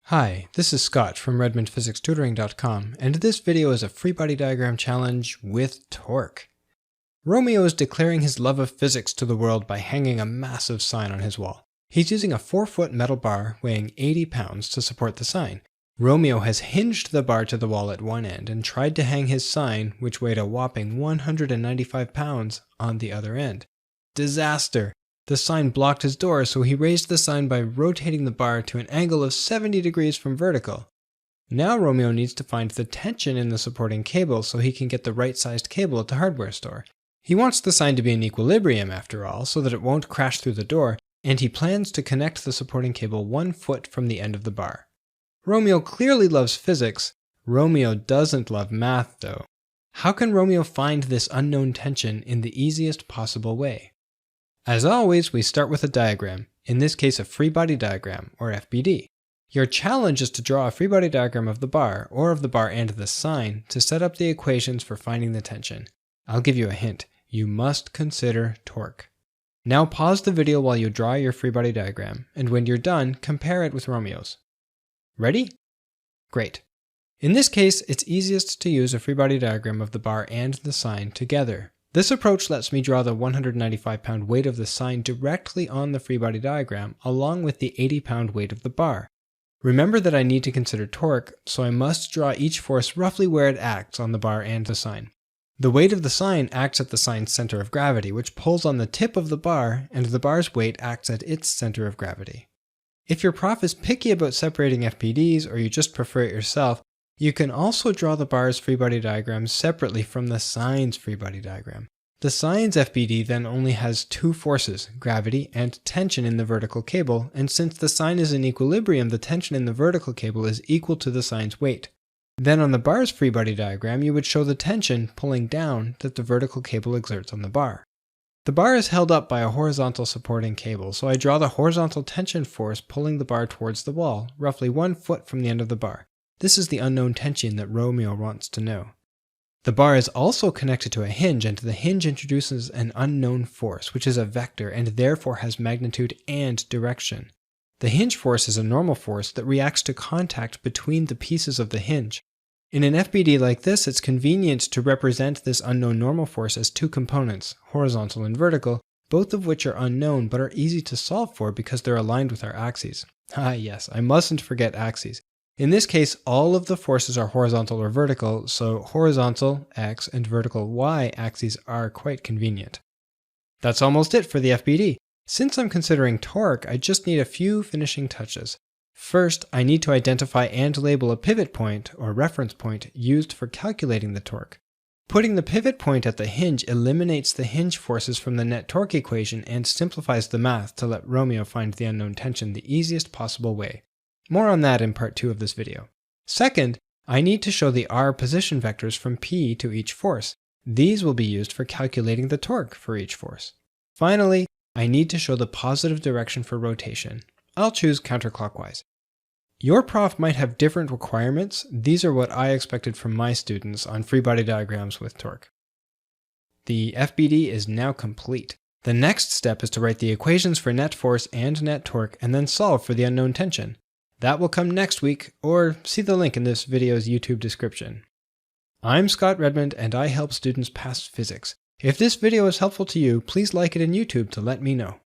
Hi, this is Scott from RedmondPhysicsTutoring.com, and this video is a free body diagram challenge with torque. Romeo is declaring his love of physics to the world by hanging a massive sign on his wall. He's using a 4-foot metal bar weighing 80 pounds to support the sign. Romeo has hinged the bar to the wall at one end and tried to hang his sign, which weighed a whopping 195 pounds, on the other end. Disaster! The sign blocked his door, so he raised the sign by rotating the bar to an angle of 70 degrees from vertical. Now Romeo needs to find the tension in the supporting cable so he can get the right-sized cable at the hardware store. He wants the sign to be in equilibrium after all, so that it won't crash through the door, and he plans to connect the supporting cable 1 foot from the end of the bar. Romeo clearly loves physics. Romeo doesn't love math, though. How can Romeo find this unknown tension in the easiest possible way? As always, we start with a diagram, in this case a free body diagram, or FBD. Your challenge is to draw a free body diagram of the bar, or of the bar and the sign, to set up the equations for finding the tension. I'll give you a hint. You must consider torque. Now pause the video while you draw your free body diagram, and when you're done, compare it with Romeo's. Ready? Great. In this case, it's easiest to use a free body diagram of the bar and the sign together. This approach lets me draw the 195-pound weight of the sign directly on the free body diagram, along with the 80-pound weight of the bar. Remember that I need to consider torque, so I must draw each force roughly where it acts on the bar and the sign. The weight of the sign acts at the sign's center of gravity, which pulls on the tip of the bar, and the bar's weight acts at its center of gravity. If your prof is picky about separating FBDs, or you just prefer it yourself, you can also draw the bar's free body diagram separately from the sign's free body diagram. The sign's FBD then only has two forces, gravity and tension in the vertical cable, and since the sign is in equilibrium, the tension in the vertical cable is equal to the sign's weight. Then on the bar's free body diagram, you would show the tension pulling down that the vertical cable exerts on the bar. The bar is held up by a horizontal supporting cable, so I draw the horizontal tension force pulling the bar towards the wall, roughly 1 foot from the end of the bar. This is the unknown tension that Romeo wants to know. The bar is also connected to a hinge, and the hinge introduces an unknown force, which is a vector and therefore has magnitude and direction. The hinge force is a normal force that reacts to contact between the pieces of the hinge. In an FBD like this, it's convenient to represent this unknown normal force as two components, horizontal and vertical, both of which are unknown but are easy to solve for because they're aligned with our axes. Ah yes, I mustn't forget axes. In this case, all of the forces are horizontal or vertical, so horizontal, x, and vertical, y axes are quite convenient. That's almost it for the FBD. Since I'm considering torque, I just need a few finishing touches. First, I need to identify and label a pivot point, or reference point, used for calculating the torque. Putting the pivot point at the hinge eliminates the hinge forces from the net torque equation and simplifies the math to let Romeo find the unknown tension the easiest possible way. More on that in part 2 of this video. Second, I need to show the r position vectors from P to each force. These will be used for calculating the torque for each force. Finally, I need to show the positive direction for rotation. I'll choose counterclockwise. Your prof might have different requirements. These are what I expected from my students on free body diagrams with torque. The FBD is now complete. The next step is to write the equations for net force and net torque and then solve for the unknown tension. That will come next week, or see the link in this video's YouTube description. I'm Scott Redmond, and I help students pass physics. If this video is helpful to you, please like it in YouTube to let me know.